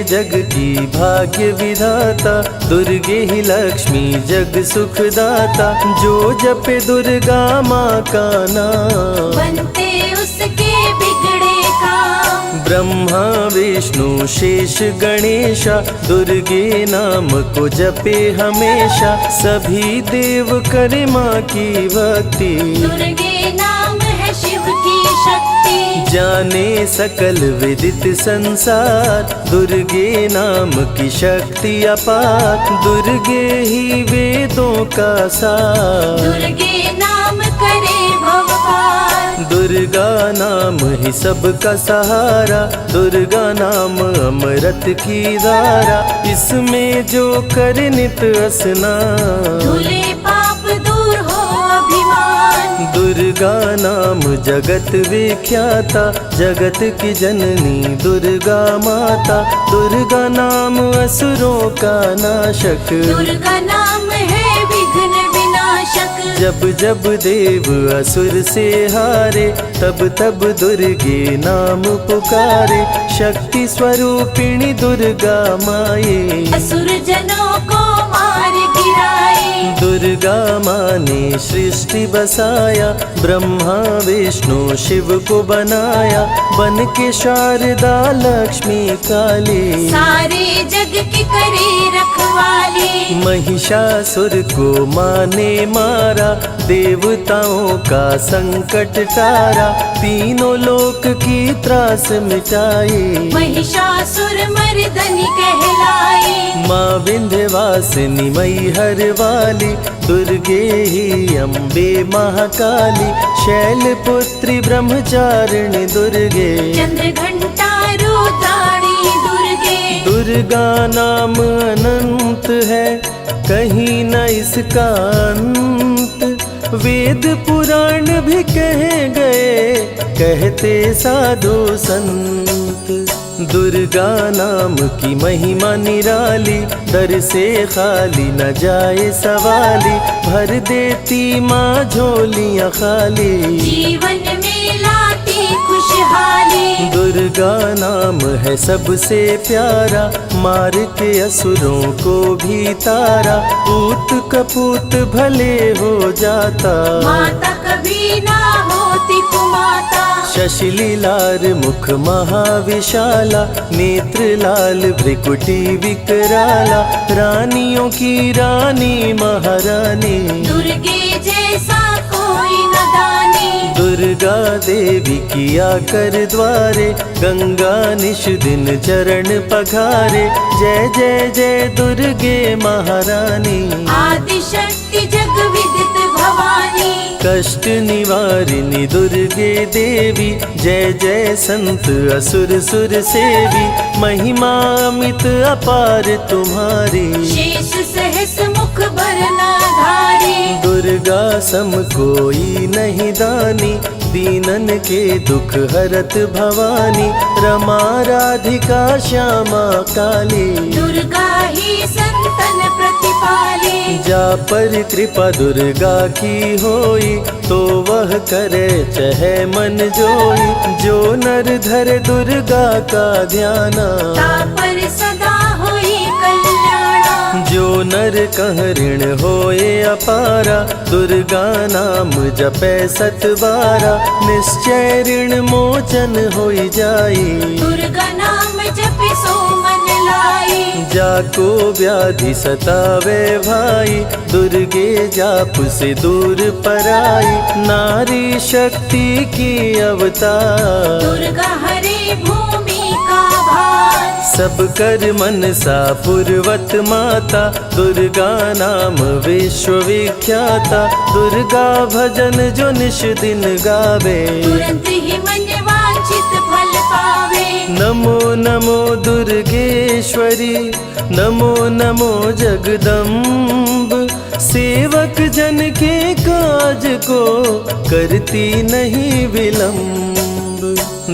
जग की भाग्य विधाता, दुर्गे ही लक्ष्मी जग सुखदाता। जो जपे दुर्गा माँ का नाम, बनते उसके बिगड़े काम। ब्रह्मा विष्णु शेष गणेशा, दुर्गे नाम को जपे हमेशा। सभी देव करे माँ की भक्ति, दुर्गे नाम है शिव की शक्ति। जाने सकल विदित संसार, दुर्गे नाम की शक्ति अपार। दुर्गे ही वेदों का सार, दुर्गे नाम करे भव पार। दुर्गा नाम ही सबका सहारा, दुर्गा नाम अमृत की धारा। इसमें जो करे नित स्नान, धुले पाप दूर हो अभिमान। दुर्गा नाम जगत विख्याता, जगत की जननी दुर्गा माता। दुर्गा नाम असुरों का नाशक, दुर्गा नाम है विघ्न विनाशक। जब जब देव असुर से हारे, तब तब दुर्गे नाम पुकारे। शक्ति स्वरूपिणी दुर्गा माये, असुर जनों को मार गिराए। दुर्गा माँ ने सृष्टि बसाया, ब्रह्मा विष्णु शिव को बनाया। बन के शारदा लक्ष्मी काली, सारे जग की करे रखवाली। महिषासुर को माँ ने मारा, देवताओं का संकट टारा। तीनों लोक की त्रास मिटाई, महिषासुर मर्दनी कहलाई। माँ विंध्यवासिनी मैहर वाली, दुर्गे ही अम्बे महाकाली। शैलपुत्री ब्रह्मचारिणी दुर्गे, चंद्रघंटा रुद्राणी दुर्गे। दुर्गा नाम अनंत है, कहीं न इसका अंत। वेद पुराण भी कह गए, कहते साधु संत। दुर्गा नाम की महिमा निराली, दर से खाली न जाए सवाली। भर देती माँ झोलियाँ खाली, जीवन में लाती खुशहाली। दुर्गा नाम है सबसे प्यारा, मार के असुरों को भी तारा। पूत कपूत भले हो जाता, माता कभी ना होती कुमाता। शशिलीलार मुख महाविशाला, नेत्र लाल भ्रिकुटी विकराला। रानियों की रानी महारानी, दुर्गे जैसा कोई न दानी। दुर्गा देवी किया कर द्वारे, गंगा निश दिन चरण पखारे। जय जय जय दुर्गे महारानी, आदि शक्ति जग विदित भवानी। कष्ट निवारिणी दुर्गे देवी, जय जय संत असुर सुर सेवी। महिमा अमित अपार तुम्हारी, शेष सहस मुख बरनाधारी। दुर्गा सम कोई नहीं दानी, दीनन के दुख हरत भवानी। रमा राधिका श्यामा काली, दुर्गा ही संतन प्रतिपाली। जा पर कृपा दुर्गा की होई, तो वह करे चहे मन जोई। जो नर धरे दुर्गा का ध्याना, तापर सदा होई कल्याणा। जो नर कह ऋण होए अपारा, दुर्गा नाम जपे सतबारा। निश्चय ऋण मोचन होई जाई, दुर्गा नाम जपे सो मन लाई। जाको व्याधि सतावे भाई, दुर्गे जाप से दूर पराई। नारी शक्ति की अवतार, दुर्गा हरे भूमि का भार। सब कर मनसा पूर्वत माता, दुर्गा नाम विश्व विख्याता। दुर्गा भजन जो निश दिन गावे, तुरंत ही मन वांछित फल पावे। नमो नमो दुर्गेश्वरी, नमो नमो जगदम्ब। सेवक जन के काज को करती नहीं विलम्ब।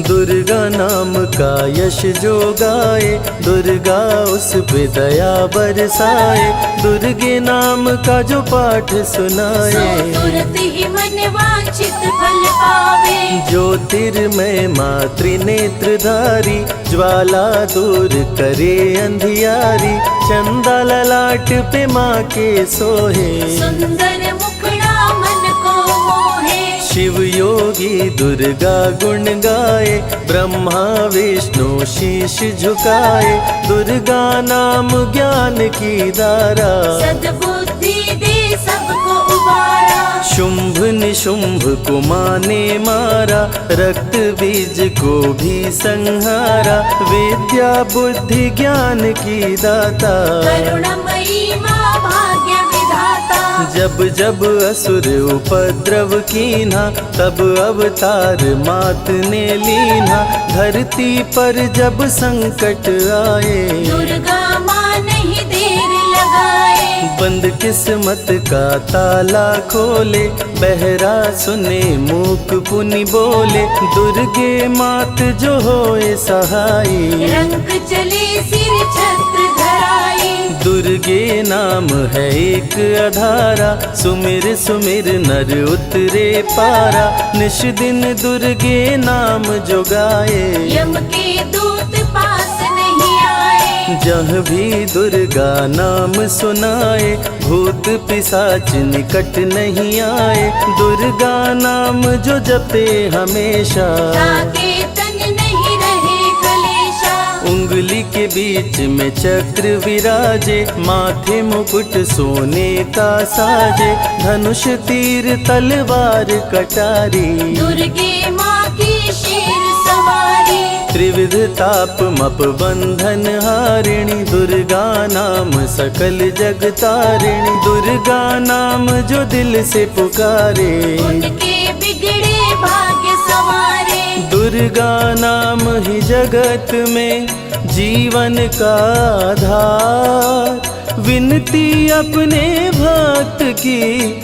दुर्गा नाम का यश जो गाए, दुर्गा उस पे दया बरसाए। दुर्गे नाम का जो पाठ सुनाए, तुरंत ही मन वांछित फल फल पावे। ज्योतिर्मय माँ त्रिनेत्रधारी, ज्वाला दूर करे अंधियारी, चंदा ललाट पे माँ के सोहे, सुंदर मुखड़ा मन को मोहे। शिव योगी दुर्गा गुण गाए, ब्रह्मा विष्णु शीश झुकाए, दुर्गा नाम ज्ञान की धारा, सद्बुद्धि दे सबको उबारा। शुंभ निशुंभ को माने मारा, रक्त बीज को भी संहारा, विद्या बुद्धि ज्ञान की दाता, करुणमयी माँ भाग्य विधाता। जब जब असुर उपद्रव कीन्हा, तब अवतार मात ने लीन्हा, धरती पर जब संकट आए, दुर्गा माँ नहीं देर लगाए। बंद किस्मत का ताला खोले, बहरा सुने मूक पुनि बोले, दुर्गे मात जो होए सहाई, रंग चले सिर छत्र धराई। दुर्गे नाम है एक अधारा, सुमिर सुमिर नर उतरे पारा, निश दिन दुर्गे नाम जो गाए, यम के दूत पास नहीं आए। जहाँ भी दुर्गा नाम सुनाए, भूत पिशाच निकट नहीं आए, दुर्गा नाम जो जपे हमेशा, ताके तन नहीं रहे कलेशा। उंगली के बीच में चक्र विराजे, माथे मुकुट सोने का साजे, धनुष तीर तलवार कटारी, दुर्गे माँ की शेर सवारी। त्रिविध ताप मप बंधन हारिणी, दुर्गा नाम सकल जग तारिणी, दुर्गा नाम जो दिल से पुकारे, उनके बिगड़े भाग्य संवारे। दुर्गा नाम ही जगत में जीवन का आधार, विनती अपने भक्त की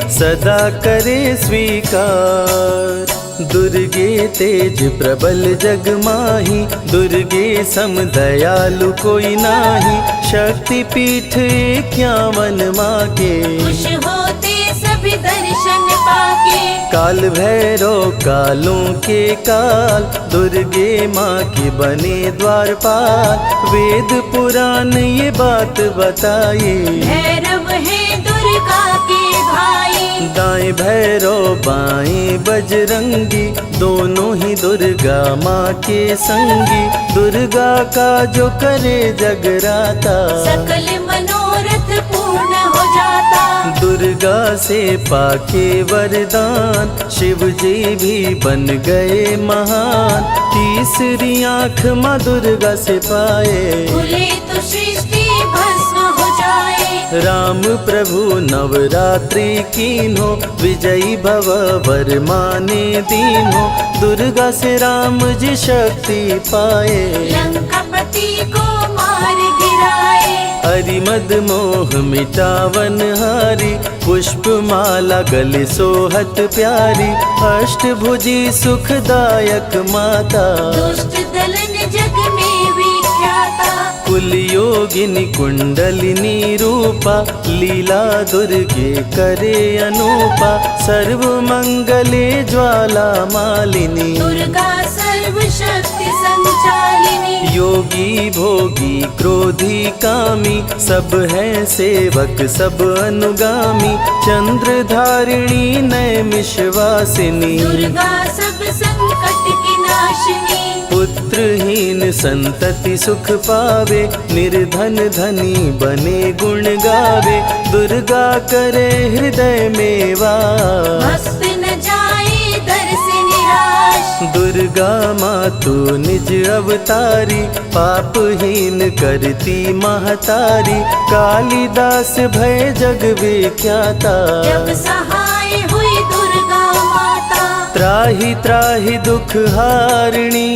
सदा करे स्वीकार। दुर्गे तेज प्रबल जग माही, दुर्गे सम दयालु कोई नाही, शक्ति पीठ 51 माँ के, खुश होते सभी दर्शन पाके। काल भैरव कालों के काल, दुर्गे माँ के बने द्वारपाल, वेद पुराण ये बात बताए, भैरव है दुर्गा के भाई। दाएं भैरव बाएं बजरंगी, दोनों ही दुर्गा माँ के संगी, दुर्गा का जो करे जगराता, सकल मनोरथ पूर्ण हो जाता। दुर्गा से पाके वरदान, शिव जी भी बन गए महान, तीसरी आँख माँ दुर्गा से पाए, खुले तो सृष्टि भस्म हो जाए। राम प्रभु नवरात्रि कीन्हो, विजयी भव वर माने दीन्हो, दुर्गा से राम जी शक्ति पाए, लंकापति को मार गिराए। अरिमद मोह मिटावन हारी, पुष्प माला गले सोहत प्यारी, अष्टभुजी सुखदायक माता, दुष्ट दलन जग में विख्याता। कुल योगिनी कुंडलिनी रूपा, लीला दुर्गे करे अनूपा, सर्व मंगले ज्वाला मालिनी, दुर्गा सर्वशक्ति संचालिनी। योगी भोगी क्रोधी कामी, सब हैं सेवक सब अनुगामी, चंद्र धारिणी नैमिषवासिनी, दुर्गा सब संकट की नाशिनी। पुत्रहीन संतति सुख पावे, निर्धन धनी बने गुण गावे, दुर्गा करे हृदय में वास, भक्त न जाए दर से निराश। दुर्गा माँ तू निज अवतारी, पापहीन करती महतारी, कालिदास भय जग विख्याता, जब सहाय हुई दुर्गा माता। त्राहि त्राहि दुख हारिणी,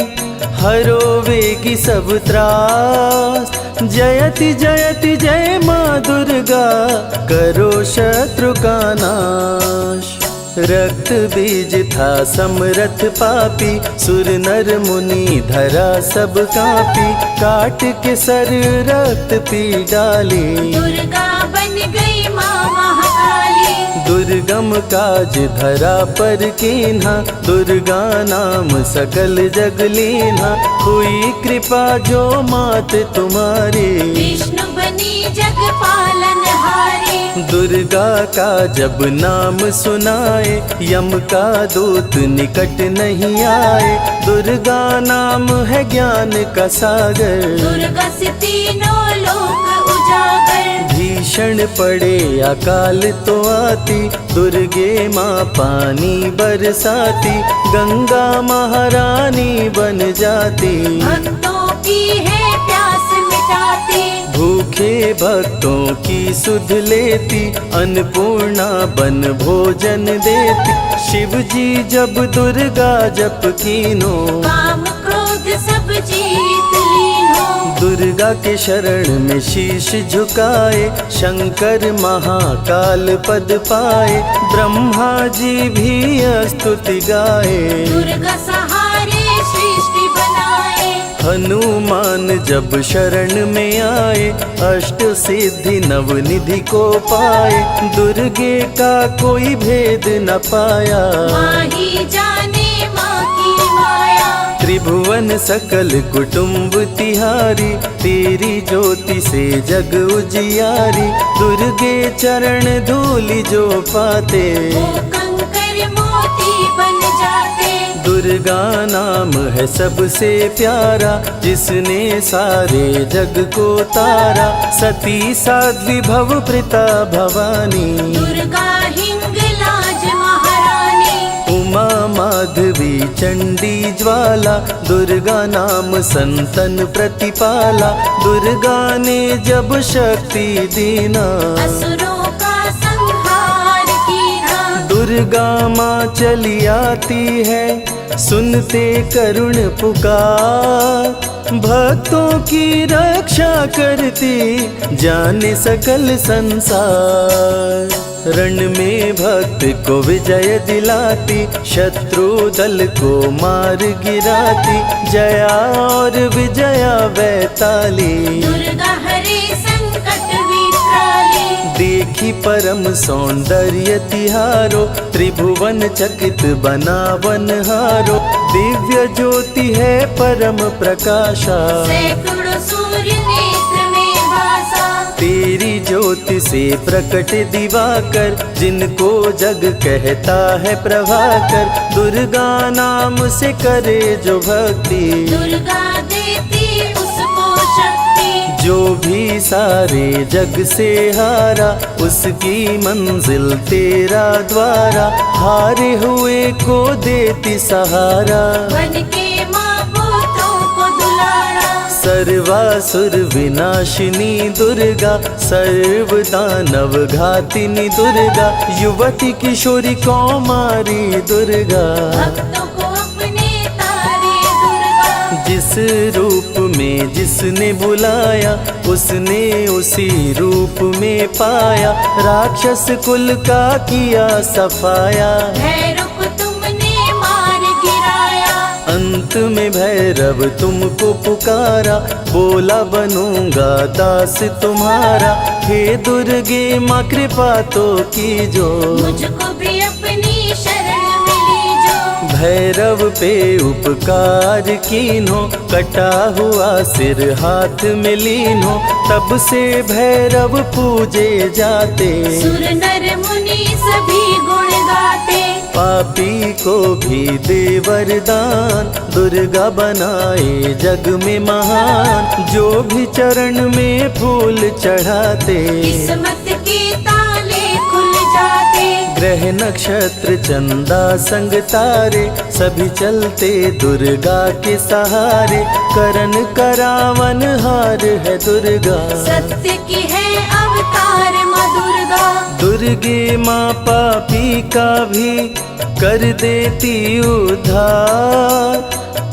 हरो वेगी सब त्रास, जयति जयति जय माँ दुर्गा, करो शत्रु का नाश। रक्त बीज था समरथ पापी, सुर नर मुनि धरा सब कापी, काट के सर रक्त पी डाली, दुर्गा बन गई माँ महाकाली। दुर्गम काज धरा पर कीन्हा, दुर्गा नाम सकल जग लीन्हा। हुई कृपा जो मात तुम्हारी, विष्णु बनी जग पालन हारे। दुर्गा का जब नाम सुनाए, यम का दूत निकट नहीं आए। दुर्गा नाम है ज्ञान का सागर, दुर्गा से तीनों लोक उजागर। भीषण पड़े अकाल तो आती, दुर्गे माँ पानी बरसाती। गंगा महारानी बन जाती, भक्तों की है प्यास मिटाती। भूखे भक्तों की सुध लेती, अन्नपूर्णा बन भोजन देती। शिव जी जब दुर्गा जप कीनो, काम क्रोध सब जीत लीनो। दुर्गा के शरण में शीश झुकाए, शंकर महाकाल पद पाए। ब्रह्मा जी भी स्तुति गाए, दुर्गा सहारे सृष्टि बनाए। हनुमान जब शरण में आए, अष्ट सिद्धि नवनिधि को पाए। दुर्गे का कोई भेद न पाया, माँ ही जाने माँ की माया। त्रिभुवन सकल कुटुंब तिहारी, तेरी ज्योति से जग उजियारी। दुर्गे चरण धूलि जो पाते, वो कंकर मोती बन जाते। दुर्गा नाम है सबसे प्यारा, जिसने सारे जग को तारा। सती साध्वी भव प्रीता भवानी, दुर्गा हिंगलाज महारानी। उमा माधवी चंडी ज्वाला, दुर्गा नाम संतन प्रतिपाला। दुर्गा ने जब शक्ति दीना, असुरों का संहार कीना। दुर्गा माँ चली आती है, सुनते करुण पुकार। भक्तों की रक्षा करती, जाने सकल संसार। रण में भक्त को विजय दिलाती, शत्रु दल को मार गिराती। जया और विजया वैताली, दुर्गा हरे संकट विकराली। देखी परम सौंदर्य तिहारो, त्रिभुवन चकित बनावन हारो। दिव्य ज्योति है परम प्रकाशा, सैकड़ों सूर्य नेत्र में भासा। तेरी ज्योति से प्रकट दिवाकर, जिनको जग कहता है प्रभाकर। दुर्गा नाम से करे जो भक्ति, दुर्गा देती उसको शक्ति। जो भी सारे जग से हारा, उसकी मंजिल तेरा द्वारा। हारे हुए को देती सहारा, बन के माँ पुत्रों को दुलारा। सर्वासुर विनाशिनी दुर्गा, सर्व दानव घातिनी दुर्गा। युवती किशोरी कौमारी दुर्गा, भक्तों को अपने तारे दुर्गा। जिस रूप में जिसने बुलाया, उसने उसी रूप में पाया। राक्षस कुल का किया सफाया, भैरव को तुमने मार गिराया। अंत में भैरव तुमको पुकारा, बोला बनूंगा दास तुम्हारा। हे दुर्गे माँ कृपा तो कीजो, मुझको भी अपनी शरण में लीजो। भैरव पे उपकार कीन्हो, कटा हुआ सिर हाथ में लीन्हो। तब से भैरव पूजे जाते, सुर नर मुनि सभी गुण गाते। पापी को भी दे वरदान, दुर्गा बनाए जग में महान। जो भी चरण में फूल चढ़ाते, किस्मत के ताले खुल जाते। ग्रह नक्षत्र चंदा संग तारे, सभी चलते दुर्गा के सहारे। करन करावन हार है दुर्गा, सत्य की है अवतार माँ दुर्गा। दुर्गे माँ पापी का भी कर देती उद्धार।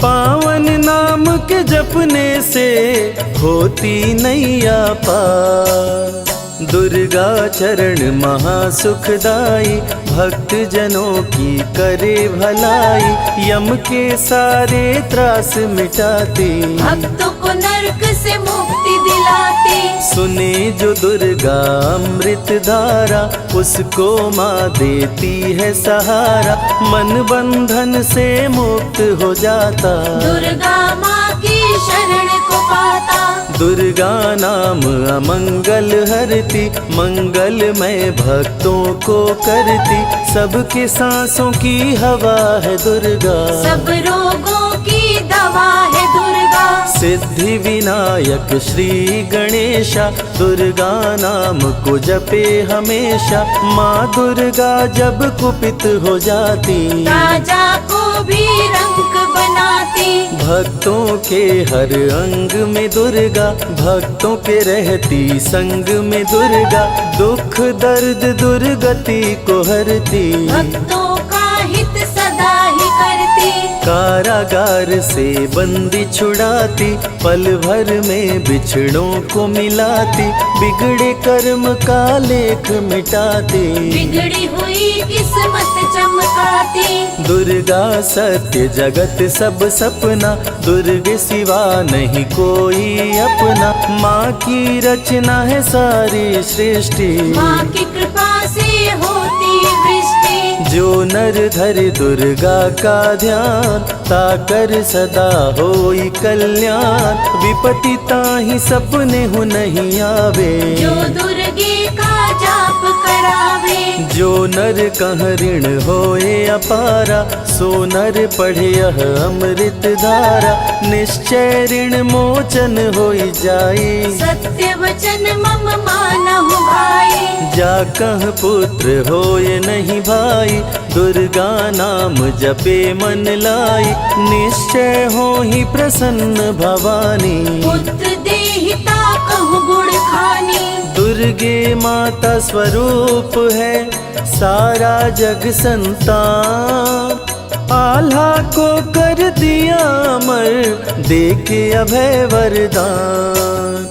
पावन नाम के जपने से होती नैया पार। दुर्गा चरण महासुखदाई, भक्त जनों की करे भलाई। यम के सारे त्रास मिटाती, भक्तों को नरक से मुक्ति दिलाती। सुने जो दुर्गा अमृत धारा, उसको माँ देती है सहारा, मन बंधन से मुक्त हो जाता। दुर्गा माँ की शरण को पाता। दुर्गा नाम अमंगल हरती, मंगलमय भक्तों को करती, सबके सांसों की हवा है दुर्गा, सब रोगों की दवा है दुर्गा। सिद्धि विनायक श्री गणेशा, दुर्गा नाम को जपे हमेशा। माँ दुर्गा जब कुपित हो जाती, राजा को भी रंक बनाती। भक्तों के हर अंग में दुर्गा, भक्तों के रहती संग में दुर्गा, दुख दर्द दुर्गति को हरती, भक्तों का हित सदा ही करती। कारागार से बंदी छुड़ाती, पल भर में बिछड़ों को मिलाती, बिगड़े कर्म का लेख मिटाती, बिगड़ी हुई किस्मत चमकाती। दुर्गा सत्य जगत सब सपना, दुर्गे सिवा नहीं कोई अपना। माँ की रचना है सारी सृष्टि, माँ की कृपा से होती वृष्टि। जो नर धरे दुर्गा का ध्यान, ताकर सदा होई कल्याण। विपत्ति ताहि सपने हो नहीं आवे, जो दुर्गे का जाप करावे। जो नर कह ऋण होए अपारा, सो नर पढ़े यह अमृत धारा, निश्चय ऋण मोचन होई जाए। सत्य वचन मम मानहु भाई, जा कह पुत्र होए नहीं भाई, दुर्गा नाम जपे मन लाई, निश्चय हो ही प्रसन्न भवानी। पुत्र देहिता कहु गुण खानी, दुर्गे माता स्वरूप है सारा जग संतान, आल्हा को कर दिया अमर, देके अभय वरदान।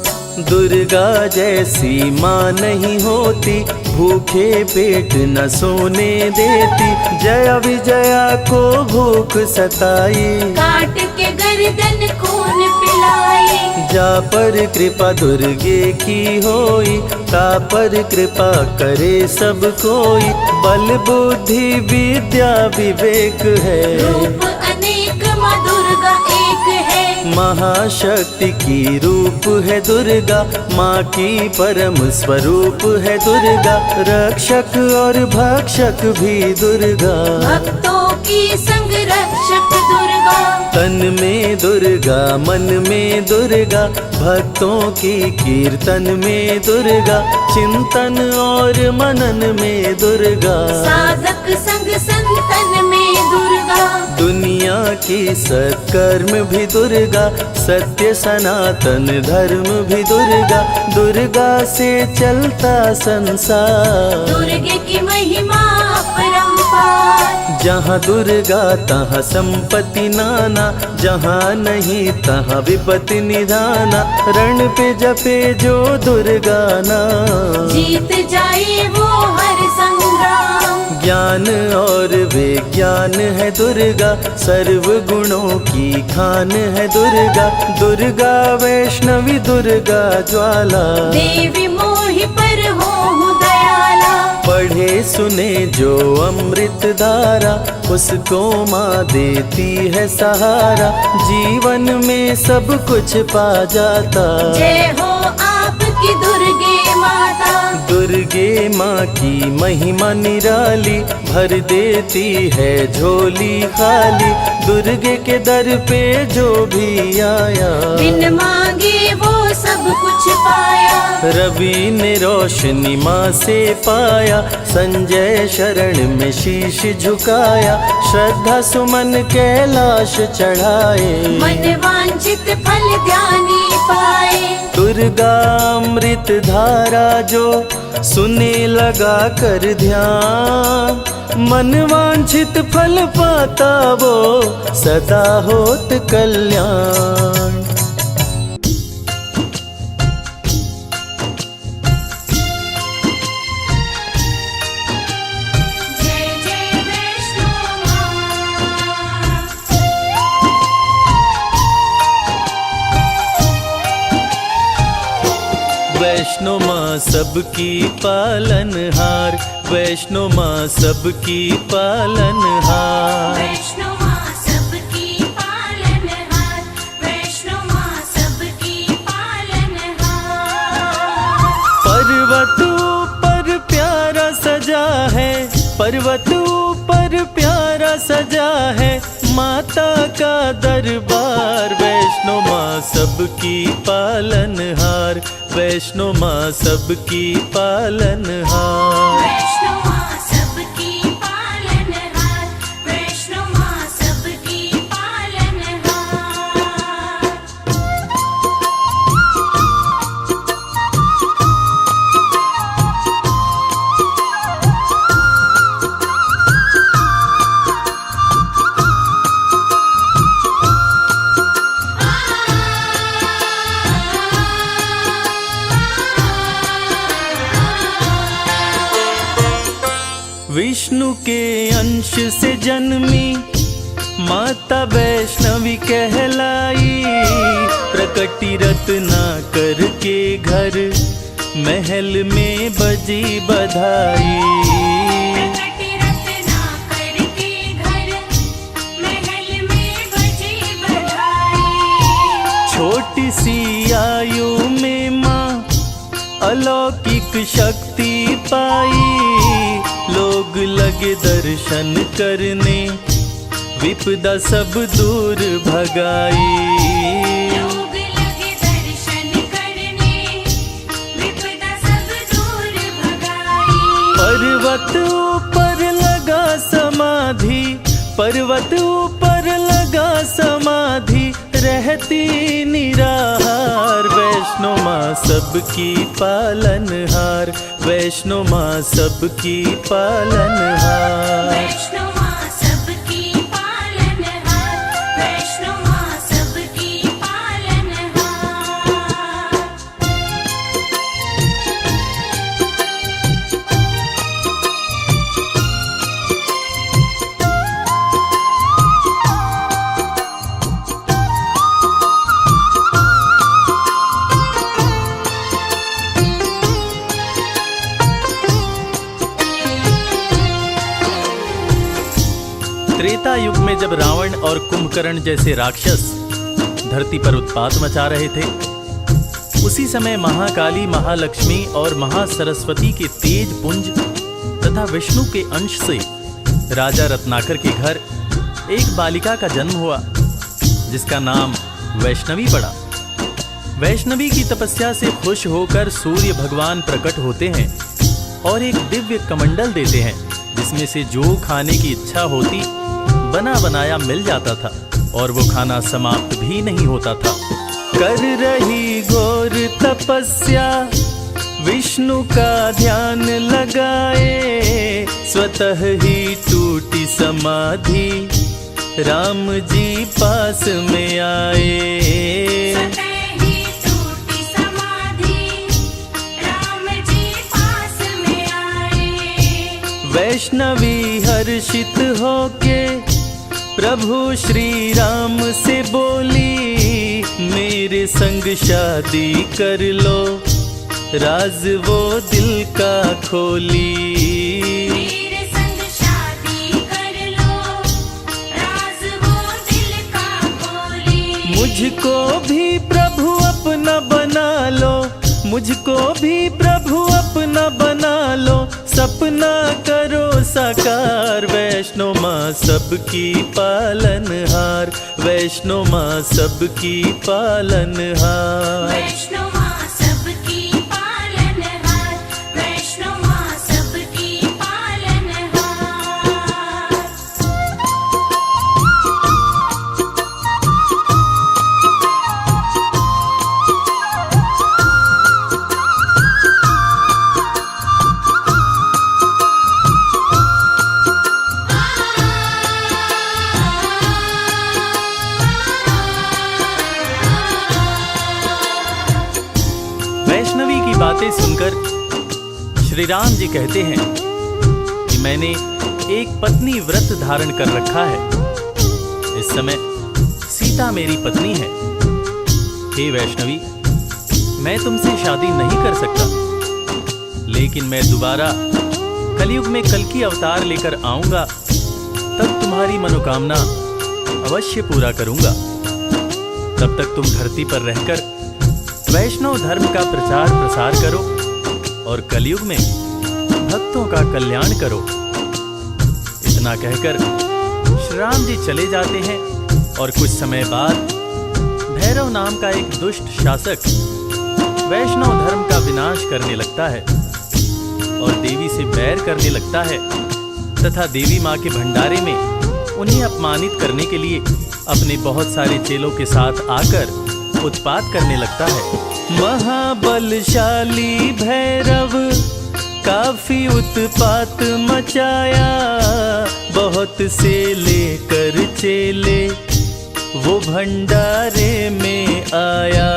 दुर्गा जैसी माँ नहीं होती, भूखे पेट न सोने देती, जया विजया को भूख सताई, काट के गर्दन खून पिलाई। जा पर कृपा दुर्गे की होई, ता पर कृपा करे सब कोई, बल बुद्धि विद्या विवेक है, रूप अनेक माँ दुर्गा एक है। महाशक्ति की रूप है दुर्गा, माँ की परम स्वरूप है दुर्गा, रक्षक और भक्षक भी दुर्गा, भक्तों की संग रक्षक दुर्गा। तन में दुर्गा मन में दुर्गा, भक्तों की कीर्तन में दुर्गा, चिंतन और मनन में दुर्गा, साधक संग संतन में दुर्गा। दुनिया की सत्कर्म भी दुर्गा, सत्य सनातन धर्म भी दुर्गा, दुर्गा से चलता संसार। दुर्गे की महिमा अपरंपार, जहाँ दुर्गा तहाँ संपत्ति नाना, जहाँ नहीं तहाँ विपत्ति निधाना, रण पे जपे जो दुर्गा नाम, जीत जाए वो हर संग्राम। ज्ञान और विज्ञान है दुर्गा, सर्व गुणों की खान है दुर्गा, दुर्गा वैष्णवी दुर्गा ज्वाला, देवी मोहि पर होहु दयाला। पढ़े सुने जो अमृत धारा, उसको माँ देती है सहारा, जीवन में सब कुछ पा जाता। जय हो आपकी दुर्गे माता, दुर्गे माँ की महिमा निराली, भर देती है झोली खाली, दुर्गे के दर पे जो भी आया, बिन मांगे वो सब कुछ पाया। रवि ने रोशनी माँ से पाया, संजय शरण में शीश झुकाया, श्रद्धा सुमन कैलाश चढ़ाए, मन वांछित फल ध्यानी पाए। दुर्गा अमृत धारा जो सुने लगा कर ध्यान, मन वांछित फल पाता वो सदा होत कल्याण। जय जय वैष्णो माँ, वैष्णो माँ सबकी पालनहार, वैष्णो माँ सबकी पालनहार। वैष्णो माँ सबकी पालनहार, वैष्णो माँ सबकी पालनहार। पर्वत ऊपर प्यारा सजा है, पर्वत ऊपर प्यारा सजा है माता का दरबार। वैष्णो माँ सबकी पालनहार, वैष्णो माँ सबकी पालनहार। वैष्णो माँ सबकी पालनहार, वैष्णो माँ सबकी पालनहार। विष्णु के अंश से जन्मी माता वैष्णवी कहलाई, प्रकटी रत्नाकर के घर महल में बजी बधाई। प्रकटी रत्नाकर के घर महल में बजी बधाई। छोटी सी आयु में माँ अलौकिक शक्ति पाई, लोग लगे दर्शन करने विपदा सब दूर भगाई। लोग लगे दर्शन करने विपदा सब दूर भगाई। पर्वत ऊपर लगा समाधि, पर्वत ऊपर लगा समाधि रहती निराहार। वैष्णो माँ सबकी पालनहार, वैष्णो माँ सबकी पालनहार। वैष्णो माँ सबकी पालनहार, वैष्णो माँ सबकी पालनहार। त्रेता युग में जब रावण और कुंभकर्ण जैसे राक्षस धरती पर उत्पात मचा रहे थे, उसी समय महाकाली, महालक्ष्मी और महासरस्वती के तेज पुंज तथा विष्णु के अंश से राजा रत्नाकर के घर एक बालिका का जन्म हुआ, जिसका नाम वैष्णवी पड़ा। वैष्णवी की तपस्या से खुश होकर सूर्य भगवान प्रकट होते हैं और एक दिव्य कमंडल देते हैं, जिसमें से जो खाने की इच्छा होती बना बनाया मिल जाता था और वो खाना समाप्त भी नहीं होता था। कर रही घोर तपस्या विष्णु का ध्यान लगाए, स्वतः ही टूटी समाधि राम जी पास में आए। स्वतः ही टूटी समाधि राम जी पास में आए। वैष्णवी हर्षित होके प्रभु श्री राम से बोली, मेरे संग शादी कर लो, राज वो दिल का खोली। मेरे संग शादी कर लो, राज वो दिल का खोली। मुझको भी प्रभु अपना बना लो, मुझको भी प्रभु अपना बना लो, सपना करो साकार। वैष्णो माँ सबकी पालनहार, वैष्णो माँ सबकी पालनहार। वैष्णो माँ सबकी पालनहार, वैष्णो माँ सबकी पालनहार। वैष्णवी की बातें सुनकर श्री राम जी कहते हैं कि मैंने एक पत्नी व्रत धारण कर रखा है, इस समय सीता मेरी पत्नी है। हे वैष्णवी, मैं तुमसे शादी नहीं कर सकता। लेकिन मैं दोबारा कलयुग में कल्कि अवतार लेकर आऊंगा, तब तुम्हारी मनोकामना अवश्य पूरा करूंगा। तब तक तुम धरती पर रहकर वैष्णव धर्म का प्रचार प्रसार करो और कलयुग में भक्तों का कल्याण करो। इतना कहकर श्री राम जी चले जाते हैं और कुछ समय बाद भैरव नाम का एक दुष्ट शासक वैष्णव धर्म का विनाश करने लगता है और देवी से बैर करने लगता है तथा देवी माँ के भंडारे में उन्हें अपमानित करने के लिए अपने बहुत सारे चेलों के साथ आकर उत्पात करने लगता है। महाबलशाली भैरव काफी उत्पात मचाया, बहुत से लेकर चेले वो भंडारे में आया।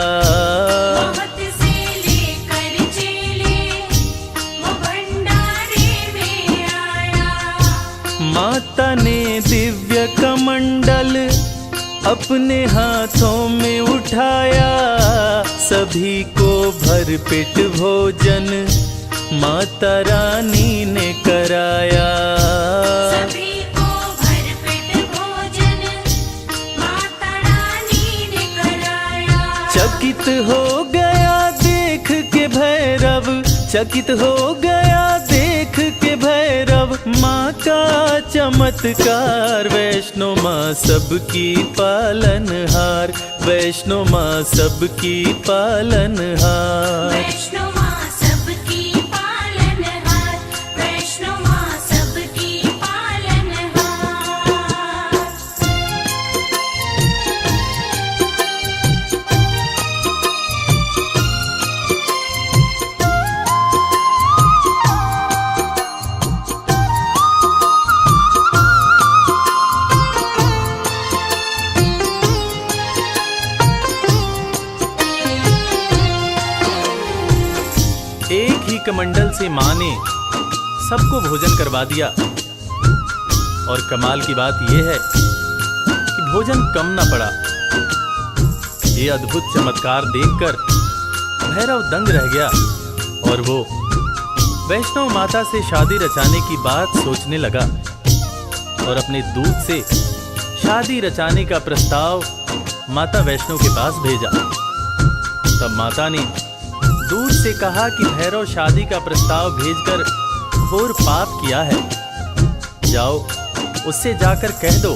माता ने दिव्य कमंडल अपने हाथों में उठाया, सभी को भरपेट भोजन माता रानी ने कराया। सभी को भरपेट भोजन माता रानी ने कराया। चकित हो गया देख के भैरव, चकित हो गया देख के भैरव माँ का चमत्कार। वैष्णो माँ सबकी पालनहार, वैष्णो माँ सबकी पालनहार। वैष्णो माँ सबकी पालनहार, वैष्णो माँ सबकी पालनहार। एक ही कमंडल से माँ ने सबको भोजन करवा दिया और कमाल की बात यह है कि भोजन कम न पड़ा। ये अद्भुत चमत्कार देखकर भैरव दंग रह गया और वो वैष्णव माता से शादी रचाने की बात सोचने लगा और अपने दूत से शादी रचाने का प्रस्ताव माता वैष्णव के पास भेजा। तब माता ने दूत से कहा कि भैरव शादी का प्रस्ताव भेजकर घोर पाप किया है, जाओ उससे जाकर कह दो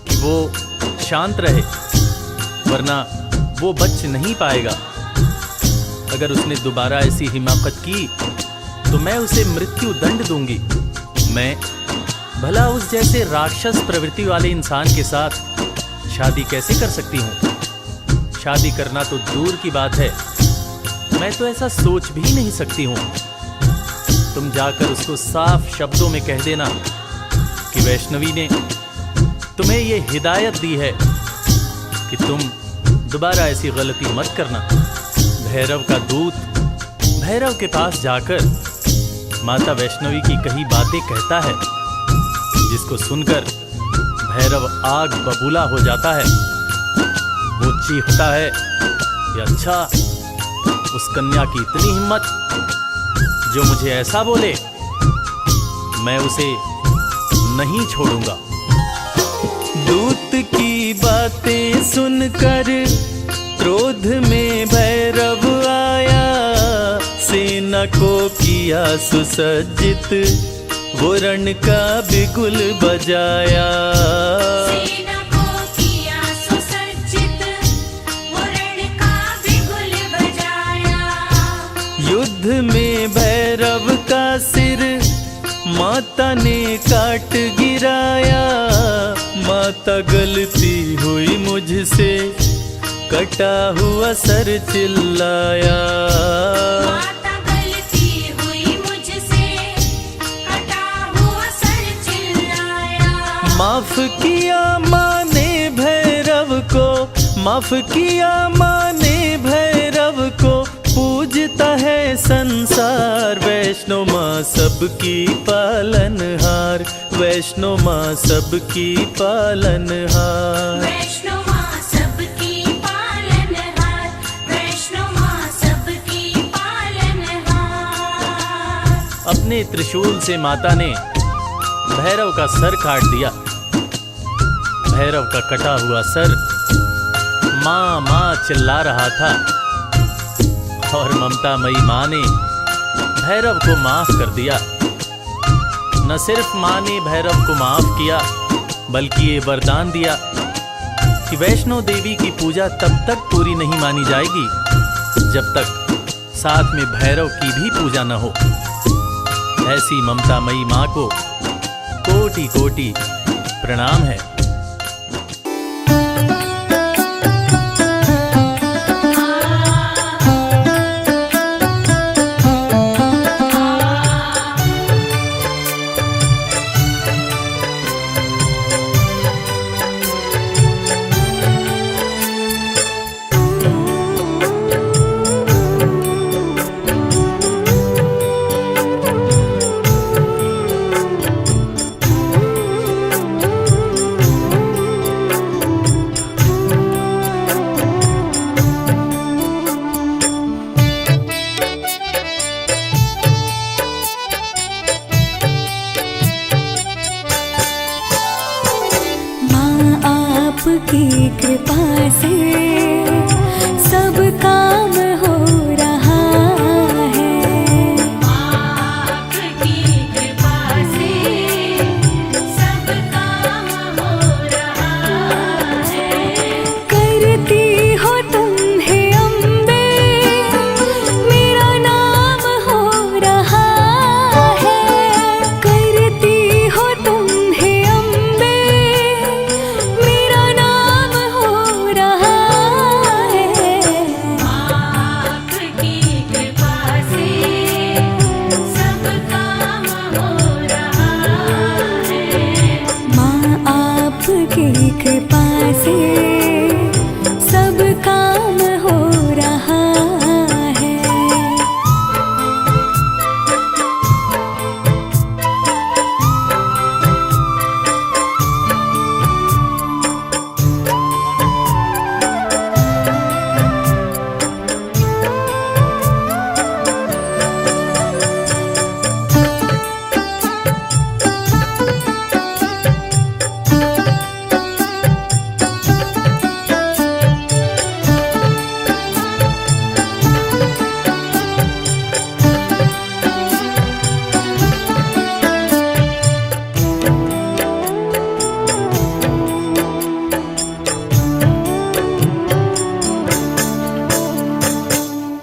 कि वो शांत रहे, वरना वो बच नहीं पाएगा। अगर उसने दोबारा ऐसी हिमाकत की तो मैं उसे मृत्यु दंड दूंगी। मैं भला उस जैसे राक्षस प्रवृत्ति वाले इंसान के साथ शादी कैसे कर सकती हूँ? शादी करना तो दूर की बात है, मैं तो ऐसा सोच भी नहीं सकती हूँ। तुम जाकर उसको साफ शब्दों में कह देना कि वैष्णवी ने तुम्हें ये हिदायत दी है कि तुम दोबारा ऐसी गलती मत करना। भैरव का दूत भैरव के पास जाकर माता वैष्णवी की कही बातें कहता है, जिसको सुनकर भैरव आग बबूला हो जाता है। वो चीखता है कि अच्छा, उस कन्या की इतनी हिम्मत जो मुझे ऐसा बोले, मैं उसे नहीं छोड़ूंगा। दूत की बातें सुनकर क्रोध में भैरव आया, सेना को किया सुसज्जित, वो रण का बिगुल बजाया। सेना को किया सुसज्जित, वो रण का बिगुल बजाया। युद्ध में भैरव का सिर माता ने काट गिराया। माता गलती हुई मुझसे, कटा हुआ सर चिल्लाया। माता गलती हुई मुझसे, कटा हुआ सर चिल्लाया। माफ किया माँ ने भैरव को, माफ किया माँ ने भैरव को, पूजता है संसार। वैष्णो माँ सबकी पालनहार, वैष्णो माँ सबकी पालनहार। वैष्णो माँ सबकी पालनहार, वैष्णो माँ सबकी पालनहार। अपने त्रिशूल से माता ने भैरव का सर काट दिया। भैरव का कटा हुआ सर माँ माँ चिल्ला रहा था और ममतामयी माँ ने भैरव को माफ कर दिया। न सिर्फ माँ ने भैरव को माफ किया बल्कि ये वरदान दिया कि वैष्णो देवी की पूजा तब तक पूरी नहीं मानी जाएगी जब तक साथ में भैरव की भी पूजा न हो। ऐसी ममतामयी माँ को कोटि कोटि प्रणाम है। आपकी कृपा से सब काम हो रहा है। आपकी कृपा से सब काम हो रहा है। करती हो तुम हे अम्बे, मेरा नाम हो रहा है। करती हो तुम हे अम्बे, मेरा नाम हो रहा है। आपकी कृपा से सब काम हो रहा है। माँ आपकी कृपा से सब काम हो रहा है।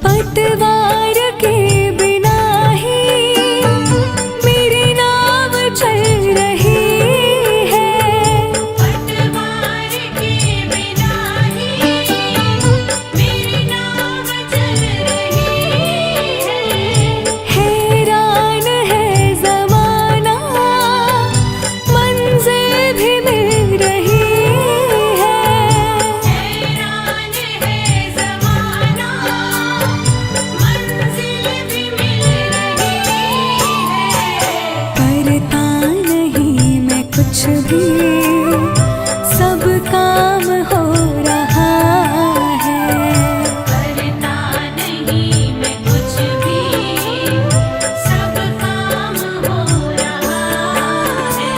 पतवार के बिना ही मेरी नाव चल रही है। पतवार के बिना ही मेरी नाव चल रही है। हैरान है ज़माना, मंजिल भी मिल रही है। हैरान है ज़माना, मंजिल भी मिल रही है। करता नहीं मैं कुछ भी, सब काम हो रहा है। करता नहीं मैं कुछ भी, सब काम हो रहा है।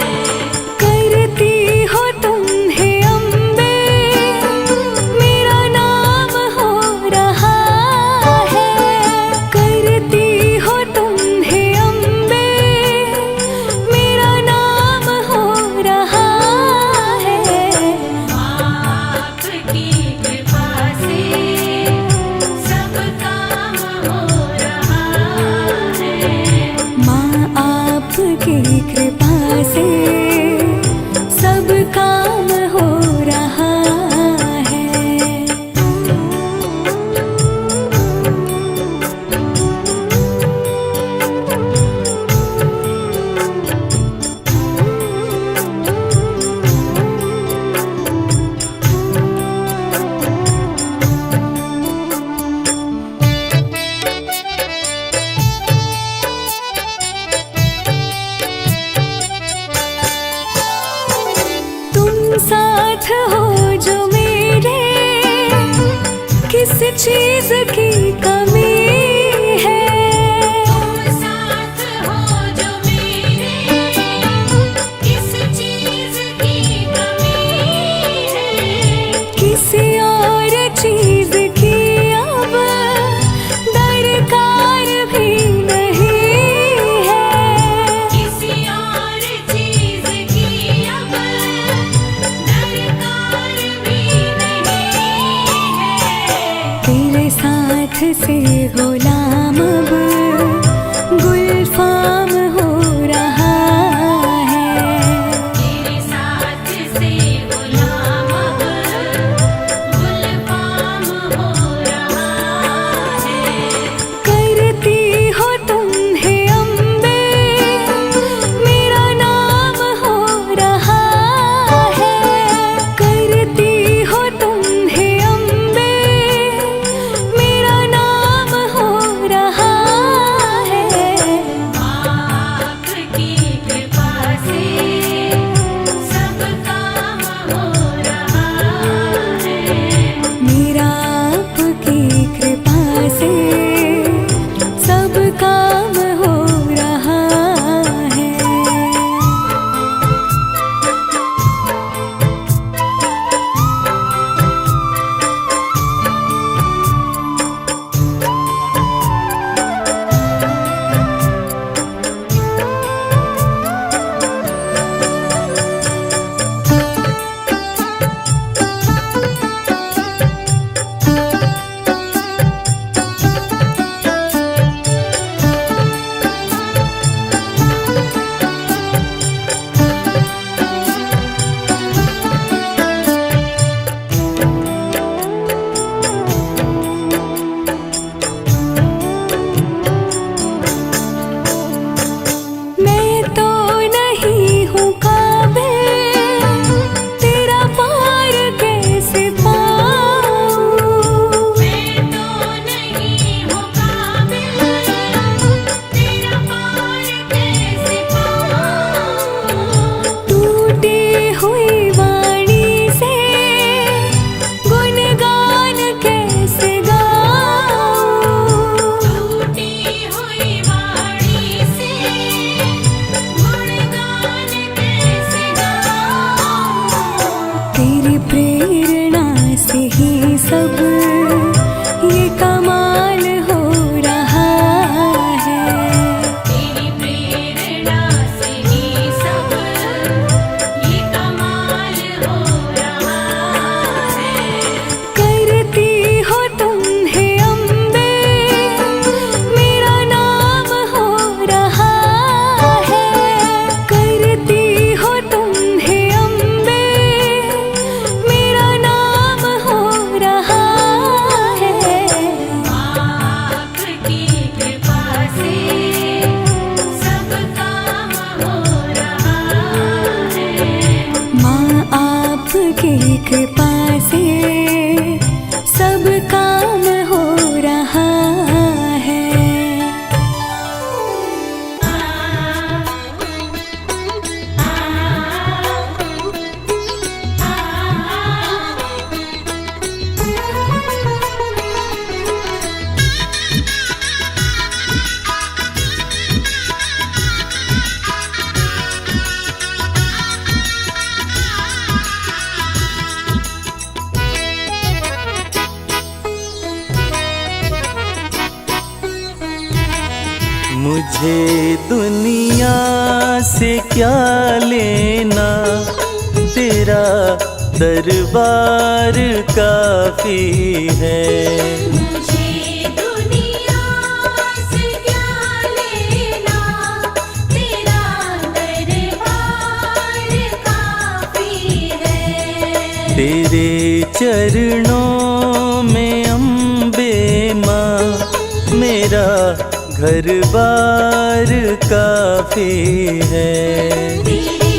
करती हो तुम हे अम्बे, मेरा नाम हो रहा है। करती हो तुम हे अम्बे, मेरा नाम हो रहा है। आपकी कृपा से सब काम हो रहा है। माँ आपकी कृपा से सब काम हो रहा है। तुम साथ हो जो मेरे, किस चीज की कमी है। तुम साथ हो काम हो रहा है। मैं तो नहीं हूँ काबिल, तेरा पार कैसे पाऊँ। मैं तो नहीं हूँ काबिल, तेरा पार कैसे पाऊँ। टूटी हुई वाणी से गुणगान कैसे गाऊँ। टूटी हुई वाणी से गुणगान कैसे गाऊँ। तेरी प्रेरणा से ही सब ये कमाल हो रहा है। तेरी प्रेरणा से ही सब ये कमाल हो रहा है। करती हो तुम है अम्बे, मेरा नाम हो रहा है। करती हो तुम है अम्बे, मेरा नाम हो रहा है। आपकी कृपा से सब काम हो रहा है। माँ आपकी कृपा से सब काम हो रहा है। मुझे दुनिया से क्या लेना, तेरा दरबार काफी है। मुझे दुनिया से क्या लेना, तेरा दरबार काफी है। तेरे चरणों में अम्बे माँ, मेरा घर बार काफी है। तेरे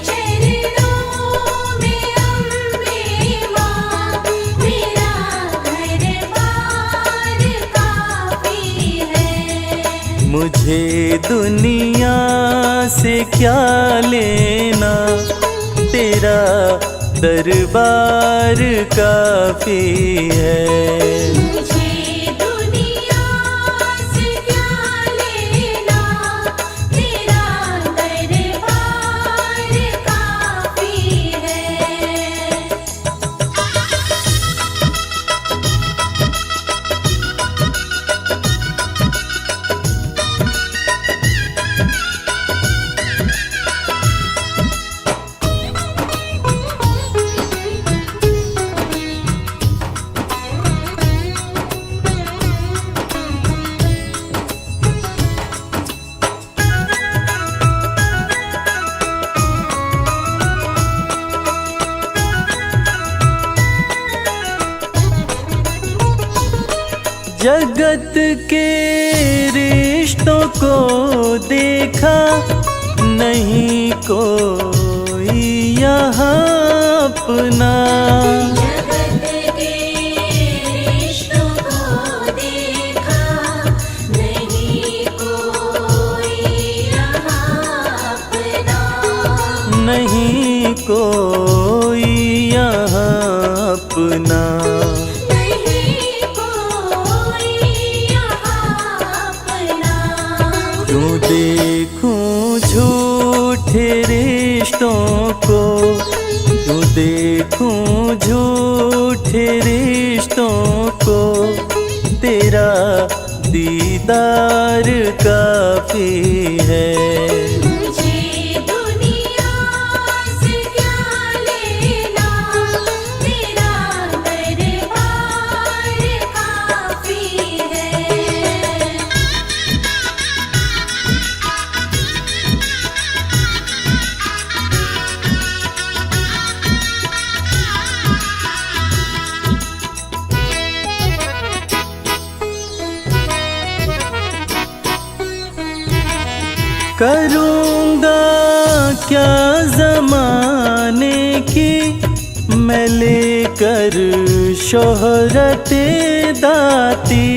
चरणों में अम्बे माँ, मेरा घर-बार काफी है। मुझे दुनिया से क्या लेना, तेरा दरबार काफी है। मुझे दुनिया से क्या लेना, तेरा दरबार काफी है। जगत के रिश्तों को देखा, नहीं कोई यहाँ अपना। जगत के रिश्तों को देखा, नहीं कोई यहाँ अपना। नहीं कोई यहाँ अपना। नहीं कोई यहाँ अपना। क्यों देखूं झूठे रिश्तों को, क्यों देखूं झूठे रिश्तों को, तेरा दीदार काफी है। मुझे दुनिया से क्या लेना, तेरा दरबार काफी है। करूँगा क्या ज़माने की मैं लेकर शोहरते दाती,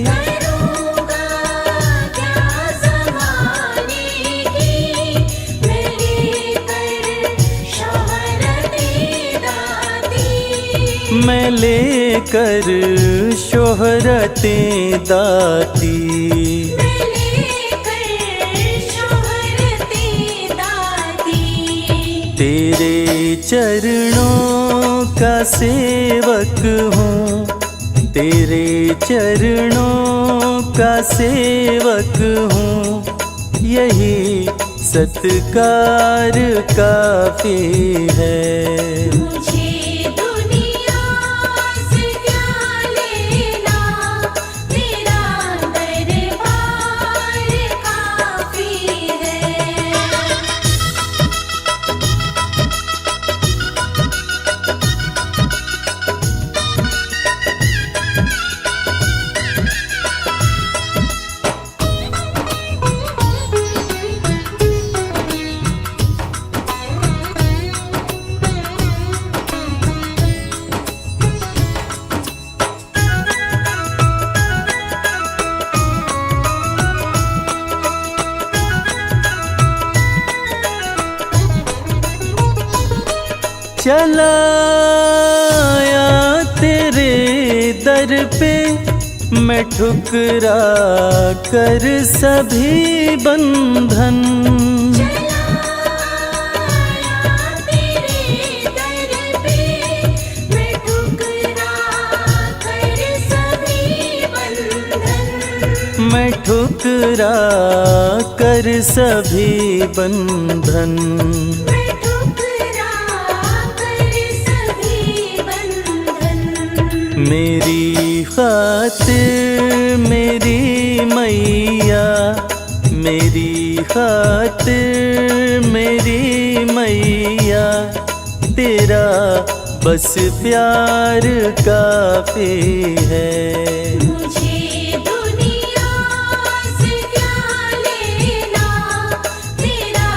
करूँगा क्या ज़माने की मैं लेकर शोहरते दाती, मैं लेकर शोहरते दाती। मैं लेकर शोहरते दाती। तेरे चरणों का सेवक हूँ, तेरे चरणों का सेवक हूँ, यही सत्कार काफी है। मुझे दुनिया से क्या लेना, तेरा दरबार काफी है। चलाया तेरे दर पे मैं ठुकरा कर सभी बंधन, चलाया तेरे दर पे मैं ठुकरा कर सभी बंधन, मैं ठुकरा कर सभी बंधन। मैं ठुकरा कर सभी बंधन। मेरी खातिर मेरी मैया, मेरी खातिर मेरी मैया, तेरा बस प्यार काफी है। मुझे दुनिया से क्या लेना, तेरा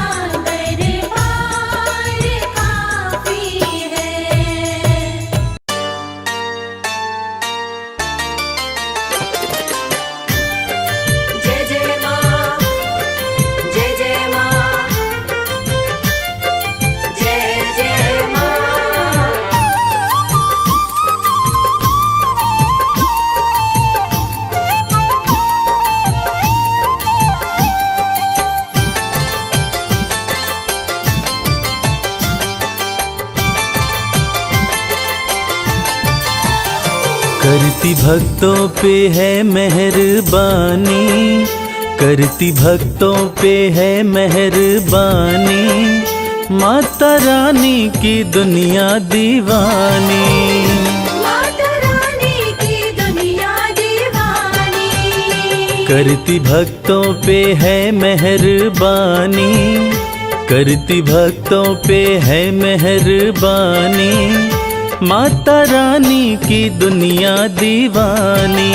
दरबार काफी है। जय जय माँ, जय जय माँ, जय जय माँ। करती भक्तों पे है मेहरबानी, करती भक्तों पे है मेहरबानी, माता रानी की दुनिया दीवानी। माता रानी की दुनिया दीवानी। करती भक्तों पे है मेहरबानी, करती भक्तों पे है मेहरबानी, माता रानी की दुनिया दीवानी।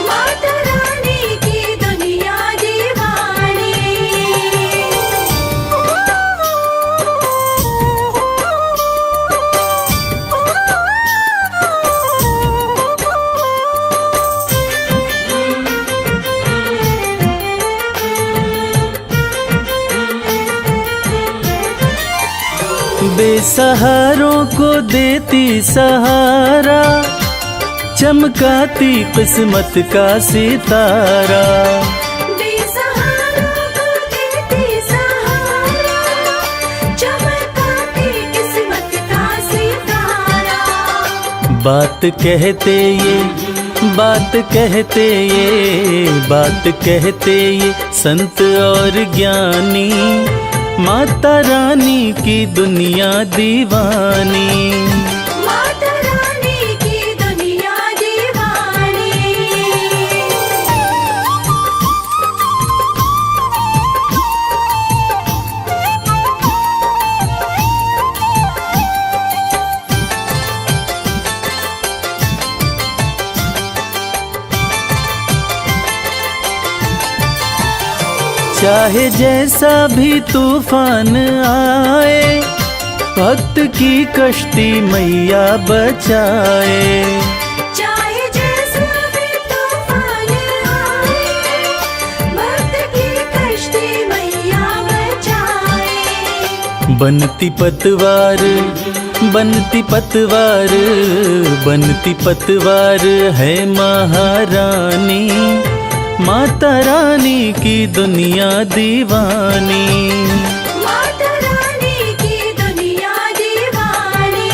माता रानी की दुनिया दीवानी। बेसहारों को देती सहारा, चमकाती किस्मत का सितारा। बेसहारों बात कहते ये, बात कहते ये, बात कहते ये संत और ज्ञानी, माता रानी की दुनिया दीवानी। माता रानी की दुनिया दीवानी। चाहे जैसा भी तूफान आए, भक्त की कश्ती मैया बचाए। चाहे जैसा भी तूफान आए, भक्त की कश्ती मैया बचाए। बनती पतवार, बनती पतवार, बनती पतवार है महारानी, माता रानी की दुनिया दीवानी। माता रानी की दुनिया दीवानी।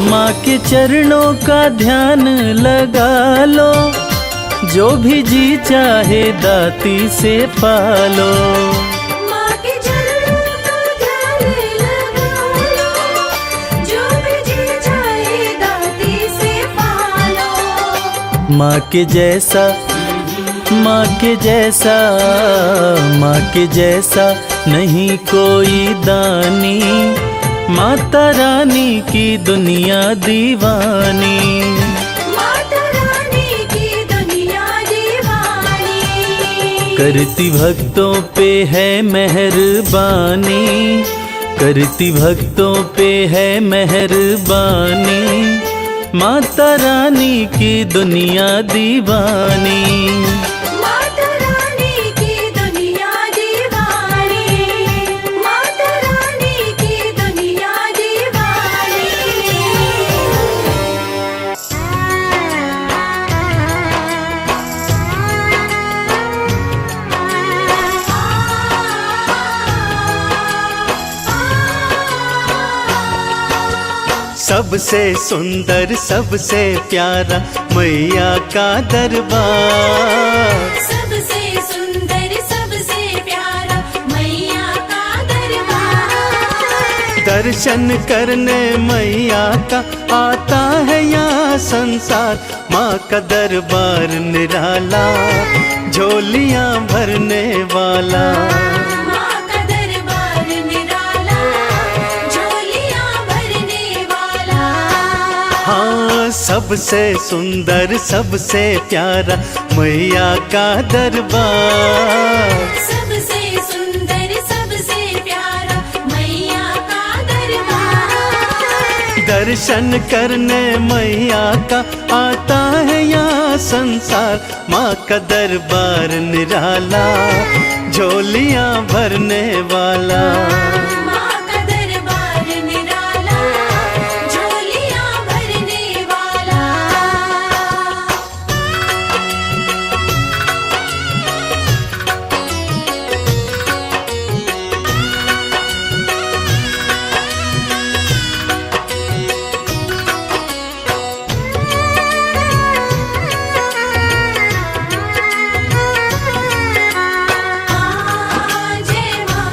माँ के चरणों का ध्यान लगा लो, जो भी जी चाहे दाती से पालो। माँ के चरणों का ध्यान लगा लो, जो भी जी चाहे दाती से पालो। माँ के जैसा, माँ के जैसा, माँ के जैसा नहीं कोई दानी, माता रानी की दुनिया दीवानी। माता रानी की दुनिया दीवानी। करती भक्तों पे है मेहरबानी, करती भक्तों पे है मेहरबानी, माता रानी की दुनिया दीवानी। माता रानी की दुनिया दीवानी। माता रानी की दुनिया दीवानी। सबसे सुंदर सबसे प्यारा मैया का दरबार, सबसे सुंदर सबसे प्यारा मैया का दरबार। दर्शन करने मैया का आता है यहाँ संसार, माँ का दरबार निराला, झोलियाँ भरने वाला। माँ का दरबार निराला, झोलियाँ भरने वाला। हाँ, सबसे सुंदर सबसे प्यारा मैया का दरबार, सबसे सुंदर सबसे प्यारा मैया का दरबार। दर्शन करने मैया का आता है यहाँ संसार, माँ का दरबार निराला, झोलियाँ भरने वाला। माँ का दरबार निराला, झोलियाँ भरने वाला। जय माँ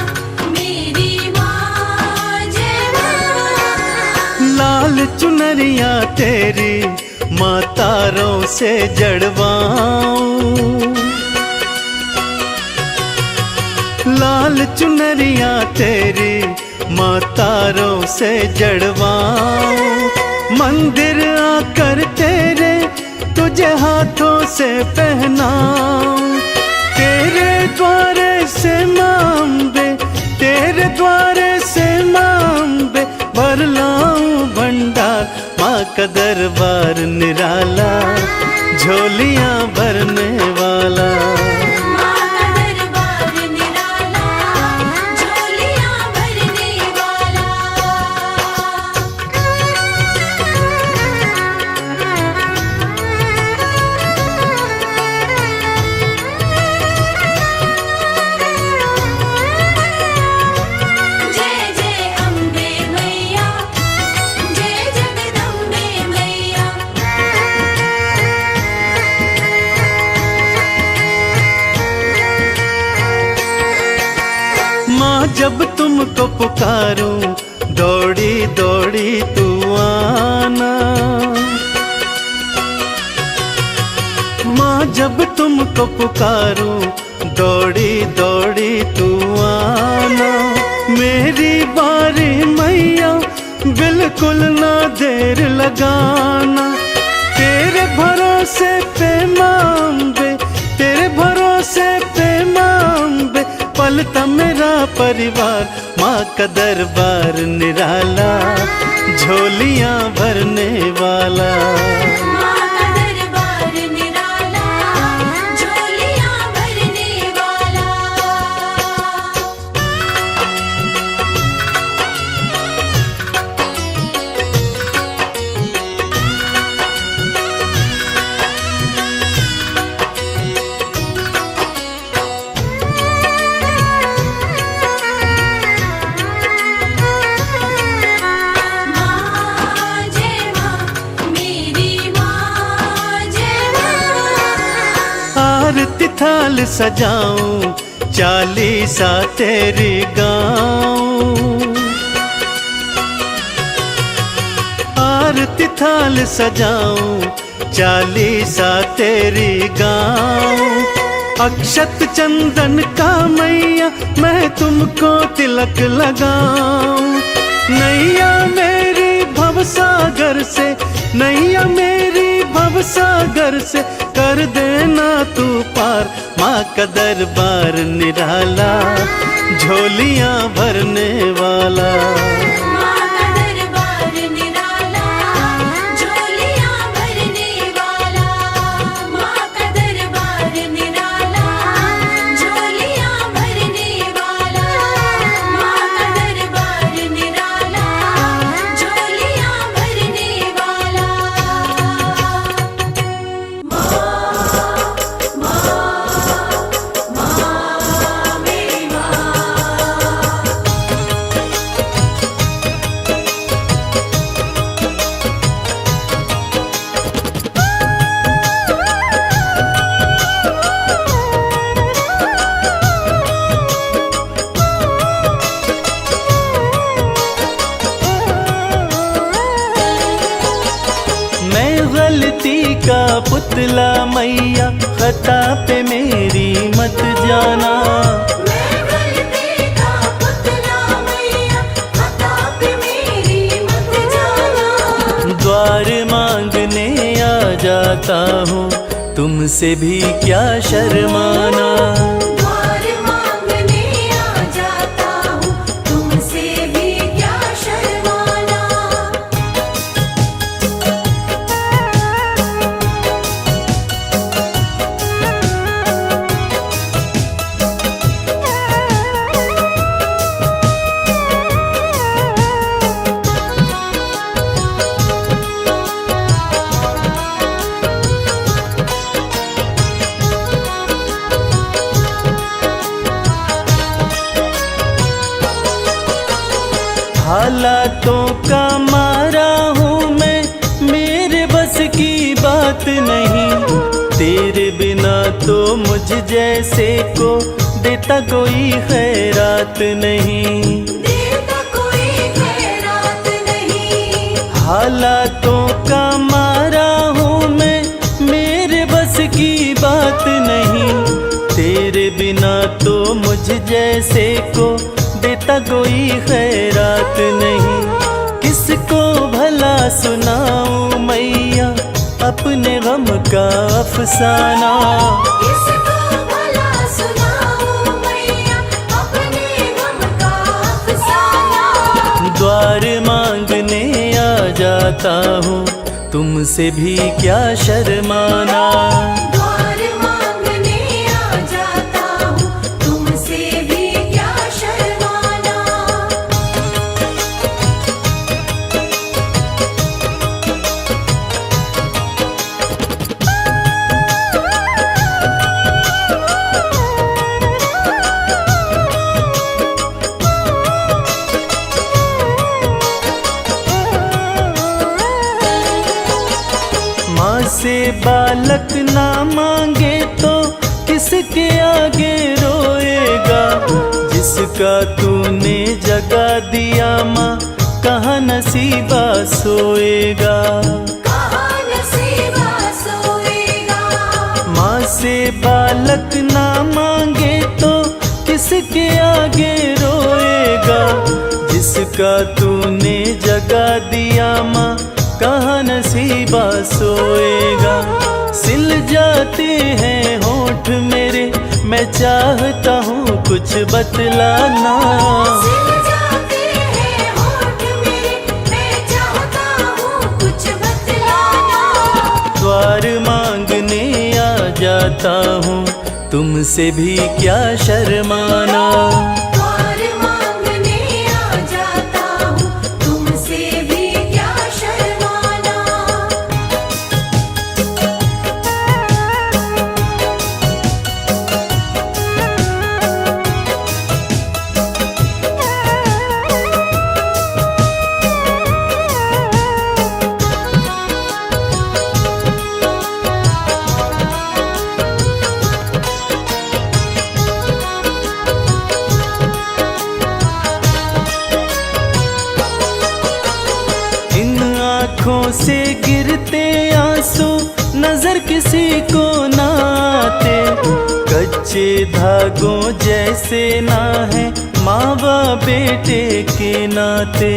मेरी माँ, जय माँ। लाल चुनरिया तेरी माँ तारों से जड़वाऊं, लाल चुनरिया तेरी माँ तारों से जड़वाऊं। मंदिर आकर तेरे तुझे हाथों से पहनाऊं, तेरे द्वारे से मांबे, तेरे द्वारे से मांबे भर लाऊं भंडार। माँ का दरबार निराला, झोलियाँ भरने वाला। माँ का दरबार निराला, झोलियाँ भरने वाला। जब तुमको पुकारूं दौड़ी दौड़ी तू आना। माँ जब तुमको पुकारूं दौड़ी दौड़ी तू आना। मेरी बारी मैया बिल्कुल ना देर लगाना। तेरे भरोसे पे माँ अम्बे, तेरे भरोसे पे माँ अम्बे, पलता मेरा परिवार। माँ का दरबार निराला, झोलियाँ भरने वाला। माँ का दरबार निराला, झोलियाँ भरने वाला। माँ जय माँ, मेरी माँ जय माँ। आरती थाल सजाऊं, चालीसा तेरी गाऊं। आरती थाल सजाऊं, चालीसा तेरी गाऊं। अक्षत चंदन का मैया मैं तुमको तिलक लगाऊं। नैया मेरी भवसागर से, नैया मेरी भवसागर से कर देना तू पार। माँ का दरबार निराला, झोलियाँ भरने वाला। माँ का दरबार निराला, झोलियाँ भरने वाला। माँ का दरबार निराला, झोलियाँ भरने वाला। माँ का दरबार निराला, झोलियाँ भरने वाला। मेरी माँ। मैं गलती का पुतला मैया, खता पे मेरी मत जाना। मैं गलती का पुतला मैया, खता पे मेरी मत जाना। द्वार मांगने आ जाता हूँ, तुमसे भी क्या शर्माना। द्वार मांगने आ जाता हूँ, तुमसे भी क्या शर्माना। हालातों का मारा हूँ मैं, मेरे बस की बात नहीं। तेरे बिना तो मुझ जैसे को देता कोई खैरात नहीं। देता कोई खैरात नहीं। हालातों का मारा हूँ मैं, मेरे बस की बात नहीं। तेरे बिना तो मुझ जैसे को देता कोई खैरात नहीं। किसको भला सुनाऊं मैया अपने गम का अफसाना। किसको भला सुनाऊं मैया, अपने गम का अफसाना। द्वार मांगने आ जाता हूँ, तुमसे भी क्या शर्माना। द्वार मांगने आ जाता हूँ, तुमसे भी क्या शर्माना। माँ से बालक ना मांगे तो किसके आगे रोएगा। जिस जिसका तूने जगा दिया माँ कहाँ नसीबा सोएगा। कहाँ नसीबा सोएगा। माँ से बालक ना मांगे तो किसके आगे रोएगा। जिसका तूने जगा दिया माँ कहाँ नसीबा सोएगा। सिल जाते हैं होठ मेरे, मैं चाहता हूँ कुछ बतलाना। सिल जाते हैं होठ मेरे, मैं चाहता हूँ कुछ बतलाना। द्वार मांगने आ जाता हूँ, तुमसे भी क्या शर्माना। द्वार मांगने आ जाता हूँ, तुमसे भी क्या शर्माना। आँखों से गिरते आंसू नजर किसी को ना आते। कच्चे धागों जैसे ना है माँ बाप बेटे के नाते।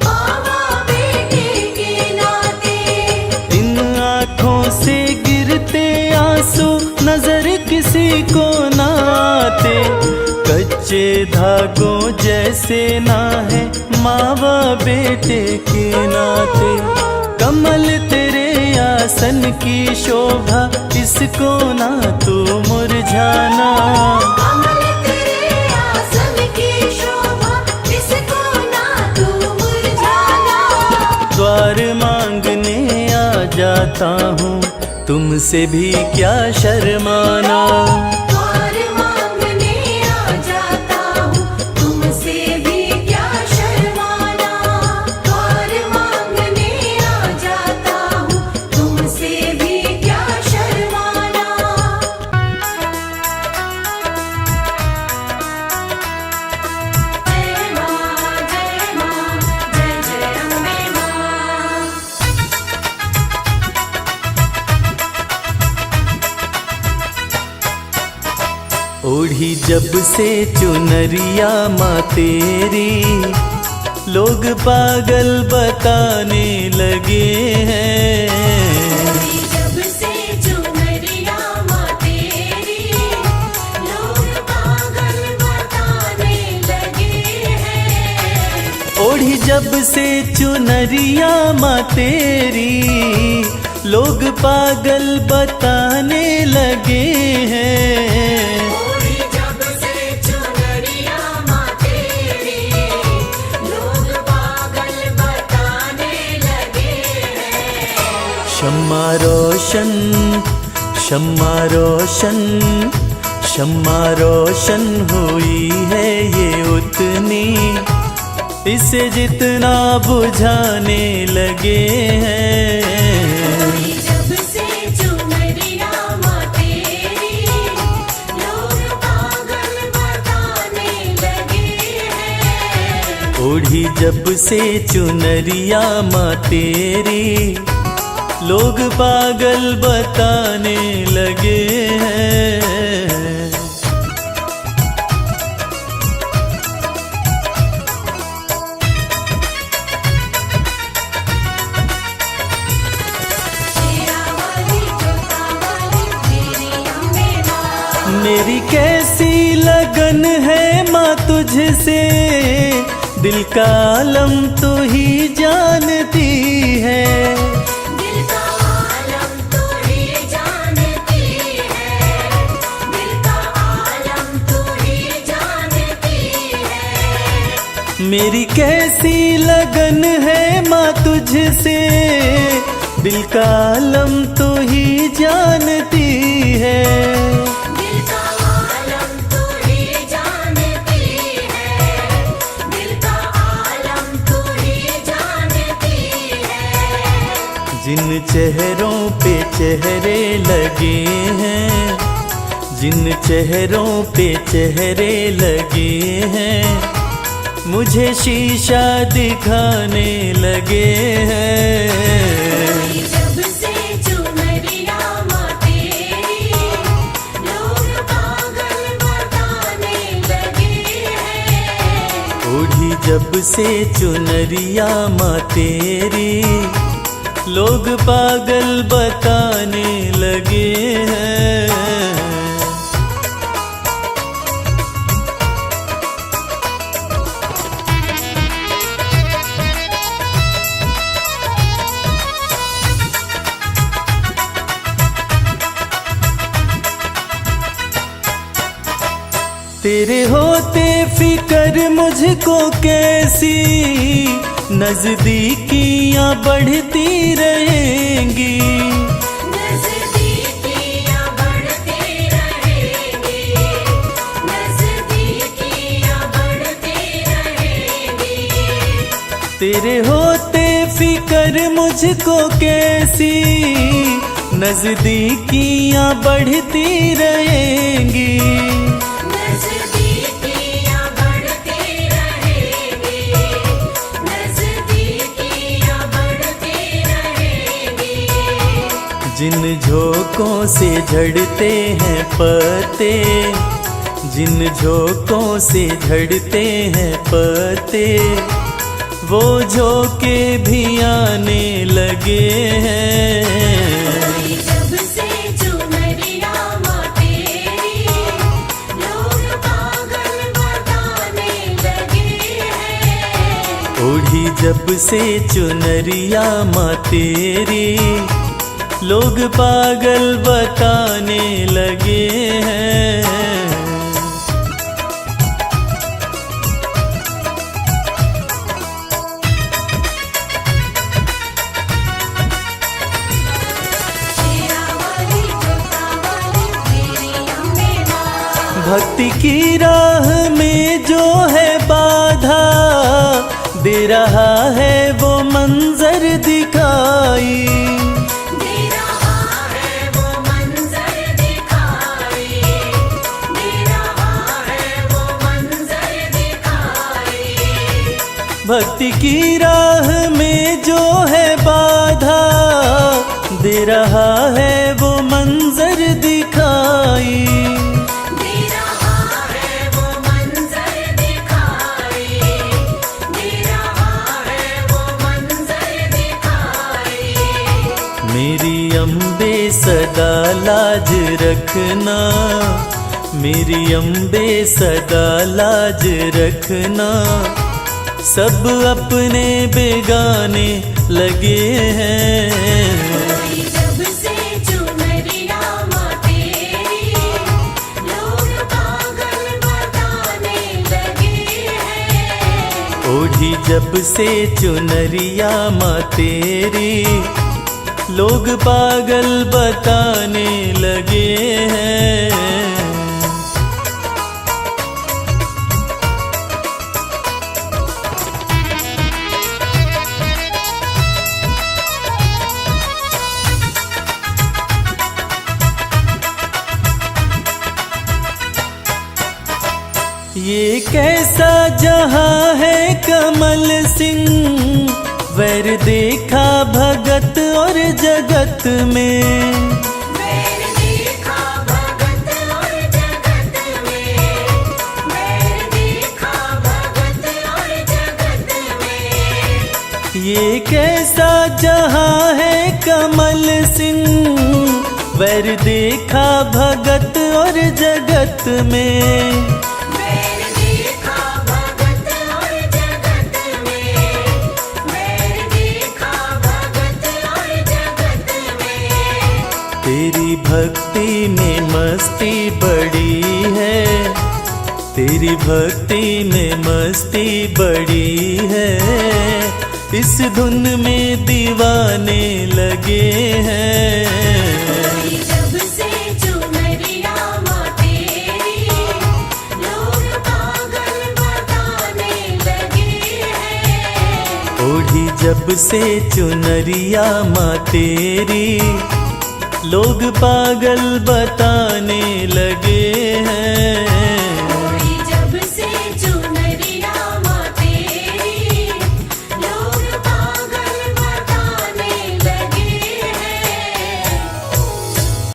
मामा बेटे के नाते। इन आँखों से गिरते आंसू नजर किसी को ना आते। कच्चे धागों जैसे ना है माँ बाप बेटे के नाते। कमल तेरे आसन की शोभा, इसको ना तू मुरझाना। कमल तेरे आसन की शोभा, इसको ना तू मुरझाना। द्वार मांगने आ जाता हूँ, तुमसे भी क्या शर्माना। द्वार मांगने आ जाता हूँ, तुमसे भी क्या शर्माना। द्वार मांगने आ जाता हूँ, तुमसे भी क्या शर्माना। जय माँ जय जय अम्बे माँ। ओढ़ी जब से चुनरिया माँ तेरी, लोग पागल बताने लगे हैं। जब से चुनरिया माँ तेरी, लोग पागल बताने लगे हैं। ओढ़ी जब से चुनरिया माँ तेरी, लोग पागल बताने लगे हैं। ओढ़ी जब से चुनरिया माँ तेरी, लोग पागल बताने लगे हैं। शम्मा रोशन शम्मा रोशन शम्मा रोशन हुई है ये उतनी, इसे जितना बुझाने लगे हैं। ओढ़ी जब से चुनरिया माँ तेरी, लोग पागल बताने लगे हैं। ओढ़ी जब से चुनरिया माँ तेरी, लोग पागल बताने लगे हैं। तेरा वाली जोता वाली मेरी अम्बे माँ। मेरी कैसी लगन है माँ तुझसे, दिल का आलम तू ही जानती है। दिल का आलम तू ही जानती है। दिल का आलम तू ही जानती है। मेरी कैसी लगन है माँ तुझसे, दिल का आलम तू ही जानती है। दिल का आलम तू ही जानती है। दिल का आलम तू ही जानती है। जिन चेहरों पे चेहरे लगे हैं, जिन चेहरों पे चेहरे लगे हैं मुझे शीशा दिखाने लगे हैं। जब से चुनरिया माँ तेरी लोग पागल बताने लगे हैं। ओढ़ी जब से चुनरिया माँ तेरी लोग पागल बताने लगे हैं। तेरे होते फिक्र मुझको कैसी नजदीकियां बढ़ती रहेंगी। नजदीकियां बढ़ती रहेंगी, नजदीकियां बढ़ती रहेंगी। तेरे होते फिक्र मुझको कैसी नजदीकियां बढ़ती रहेंगी। जिन झोंकों से झड़ते हैं पत्ते, जिन झोंकों से झड़ते हैं पत्ते, वो झोंके भी आने लगे हैं। जब से चुनरिया माँ तेरी लोग पागल बताने लगे हैं। ओढ़ी जब से चुनरिया माँ तेरी लोग पागल बताने लगे हैं। भक्ति की राह में जो है बाधा दे रहा है वो मंजर दिखाई। भक्ति की राह में जो है बाधा दे रहा है वो मंजर दिखाई। दे रहा है वो मंजर दिखाई, दे रहा है वो मंजर दिखाई। मेरी अम्बे सदा लाज रखना, मेरी अम्बे सदा लाज रखना, सब अपने बेगाने लगे हैं। जब से चुनरिया माँ तेरी लोग पागल बताने लगे हैं। ओढ़ी जब से चुनरिया माँ तेरी लोग पागल बताने लगे हैं। ये कैसा जहां है कमल सिंह, वैर देखा भगत और जगत में। वैर देखा भगत और जगत में, वैर देखा भगत और जगत में। ये कैसा जहां है कमल सिंह, वैर देखा भगत और जगत में। तेरी भक्ति में मस्ती बड़ी है, तेरी भक्ति में मस्ती बड़ी है, इस धुन में दीवाने लगे हैं। जब से चुनरिया माँ तेरी लोग पागल बताने लगे हैं। ओढ़ी जब से चुनरिया माँ तेरी लोग पागल बताने लगे हैं।